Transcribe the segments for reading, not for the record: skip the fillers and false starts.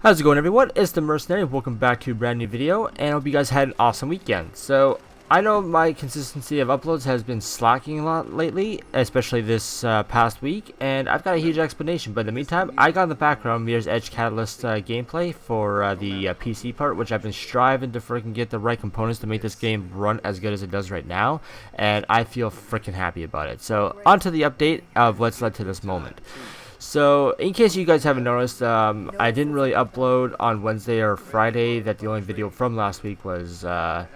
How's it going, everyone? It's the Mercenary. Welcome back to a brand new video, and I hope you guys had an awesome weekend. So, I know my consistency of uploads has been slacking a lot lately, especially this past week, and I've got a huge explanation. But in the meantime, I got in the background Mirror's Edge Catalyst gameplay for the PC part, which I've been striving to freaking get the right components to make this game run as good as it does right now, and I feel freaking happy about it. So, on to the update of what's led to this moment. So, in case you guys haven't noticed, I didn't really upload on Wednesday or Friday. That the only video from last week was the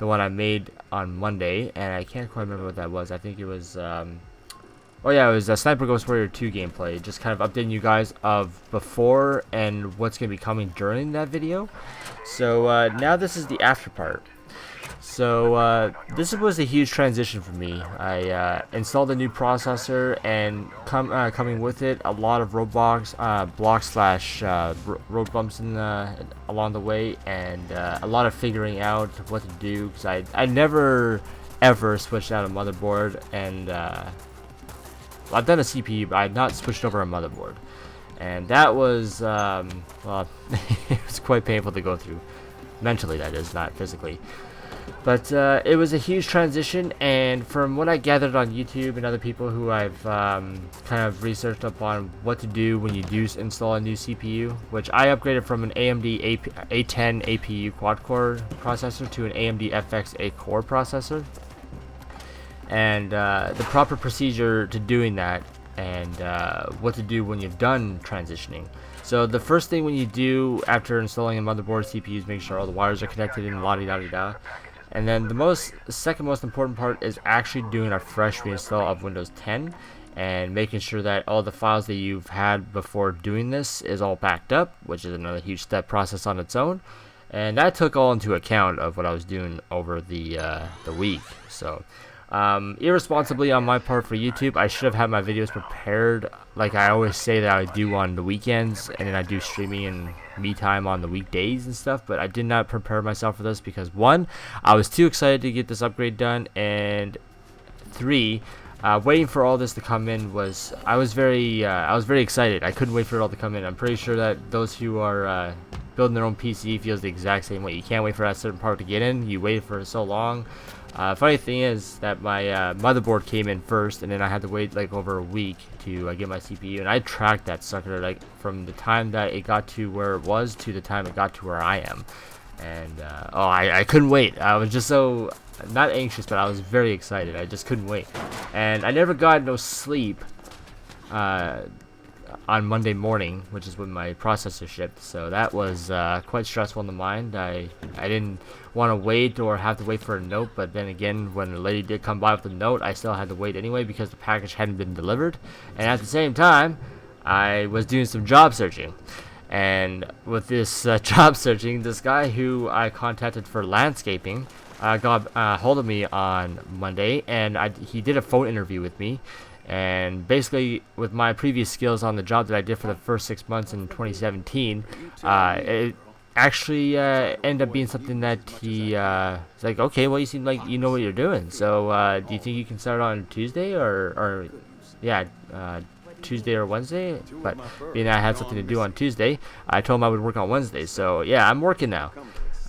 one I made on Monday, and I can't quite remember what that was. I think it was, oh yeah, it was a Sniper Ghost Warrior 2 gameplay. Just kind of updating you guys of before and what's going to be coming during that video. So, now this is the after part. So this was a huge transition for me. I installed a new processor, and coming with it, a lot of roadblocks, road bumps along the way, and a lot of figuring out what to do, because I never ever switched out a motherboard, and I've done a CPU, but I've not switched over a motherboard, and that was well, it was quite painful to go through, mentally that is, not physically. But it was a huge transition, and from what I gathered on YouTube and other people who I've kind of researched up on what to do when you do install a new CPU, which I upgraded from an AMD A10 APU quad-core processor to an AMD FX A-core processor, and the proper procedure to doing that, and what to do when you've done transitioning. So the first thing when you do after installing a motherboard CPU is make sure all the wires are connected and la-di-da-di-da. And then the second most important part is actually doing a fresh reinstall of Windows 10 and making sure that all the files that you've had before doing this is all backed up, which is another huge step process on its own. And that took all into account of what I was doing over the week. So irresponsibly on my part for YouTube, I should have had my videos prepared like I always say that I do on the weekends, and then I do streaming and me time on the weekdays and stuff, but I did not prepare myself for this because, one, I was too excited to get this upgrade done, and three, waiting for all this to come in was, I was very excited. I couldn't wait for it all to come in. I'm pretty sure that those who are building their own PC feels the exact same way. You can't wait for that certain part to get in. You waited for it so long. Funny thing is that my motherboard came in first, and then I had to wait like over a week to get my CPU, and I tracked that sucker like from the time that it got to where it was to the time it got to where I am. And I couldn't wait. I was just so, not anxious, but I was very excited. I just couldn't wait, and I never got no sleep on Monday morning, which is when my processor shipped, so that was quite stressful in the mind. I didn't want to wait or have to wait for a note, but then again, when the lady did come by with the note, I still had to wait anyway because the package hadn't been delivered. And at the same time, I was doing some job searching, and with this job searching, this guy who I contacted for landscaping got hold of me on Monday, and he did a phone interview with me. And basically, with my previous skills on the job that I did for the first 6 months in 2017, it actually ended up being something that he was like, okay, well, you seem like you know what you're doing. So do you think you can start on Tuesday or yeah, Tuesday or Wednesday? But being that I had something to do on Tuesday, I told him I would work on Wednesday. So yeah, I'm working now.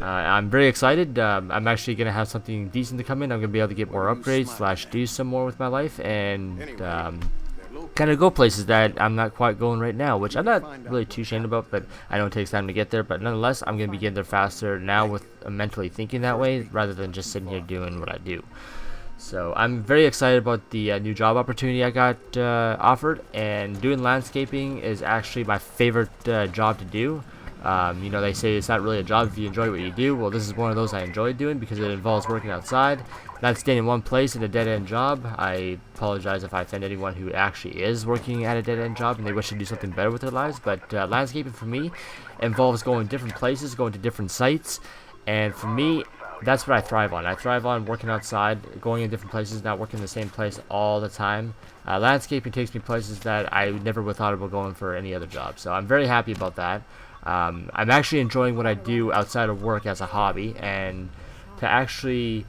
I'm very excited. I'm actually going to have something decent to come in. I'm going to be able to get more upgrades / do some more with my life, and kind of go places that I'm not quite going right now, which I'm not really too ashamed about, but I know it takes time to get there. But nonetheless, I'm going to be getting there faster now with mentally thinking that way rather than just sitting here doing what I do. So I'm very excited about the new job opportunity I got offered, and doing landscaping is actually my favorite job to do. You know, they say it's not really a job if you enjoy what you do. Well, this is one of those I enjoy doing because it involves working outside, not staying in one place in a dead-end job. I apologize if I offend anyone who actually is working at a dead-end job and they wish to do something better with their lives, but landscaping for me involves going different places, going to different sites, and for me, that's what I thrive on. I thrive on working outside, going in different places, not working in the same place all the time. Landscaping takes me places that I never would thought about going for any other job, so I'm very happy about that. I'm actually enjoying what I do outside of work as a hobby, and to actually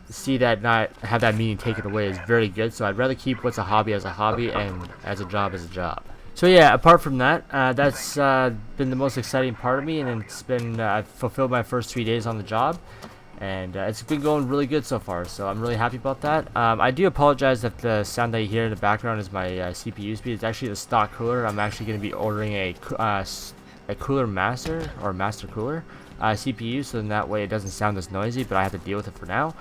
see that not have that meaning taken away is very good. So I'd rather keep what's a hobby as a hobby and as a job as a job. So yeah, apart from that, that's been the most exciting part of me, and it's been I've fulfilled my first 3 days on the job, and it's been going really good so far. So I'm really happy about that. I do apologize if the sound that you hear in the background is my CPU speed. It's actually the stock cooler. I'm actually going to be ordering a cooler master or master cooler CPU, so then that way it doesn't sound as noisy, but I have to deal with it for now.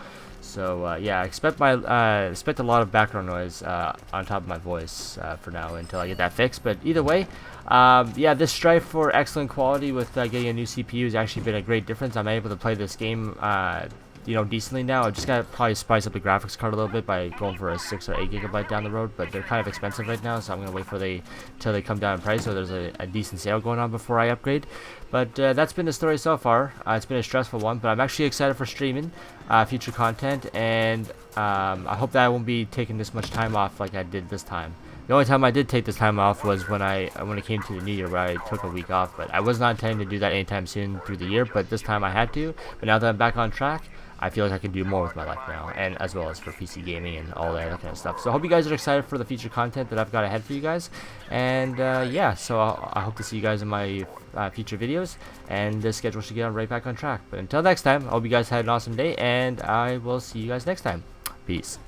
So yeah, expect a lot of background noise on top of my voice for now until I get that fixed. But either way, yeah, this strive for excellent quality with getting a new CPU has actually been a great difference. I'm able to play this game, you know, decently now. I just gotta probably spice up the graphics card a little bit by going for a 6 or 8 gigabyte down the road, but they're kind of expensive right now, so I'm gonna wait for till they come down in price, so there's a decent sale going on before I upgrade. But that's been the story so far. It's been a stressful one, but I'm actually excited for streaming future content, and I hope that I won't be taking this much time off like I did this time. The only time I did take this time off was when it came to the New Year, where I took a week off, but I was not intending to do that anytime soon through the year, but this time I had to. But now that I'm back on track, I feel like I can do more with my life now, and as well as for PC gaming and all that kind of stuff. So I hope you guys are excited for the future content that I've got ahead for you guys. And yeah, so I hope to see you guys in my future videos, and the schedule should get right back on track. But until next time, I hope you guys had an awesome day, and I will see you guys next time. Peace.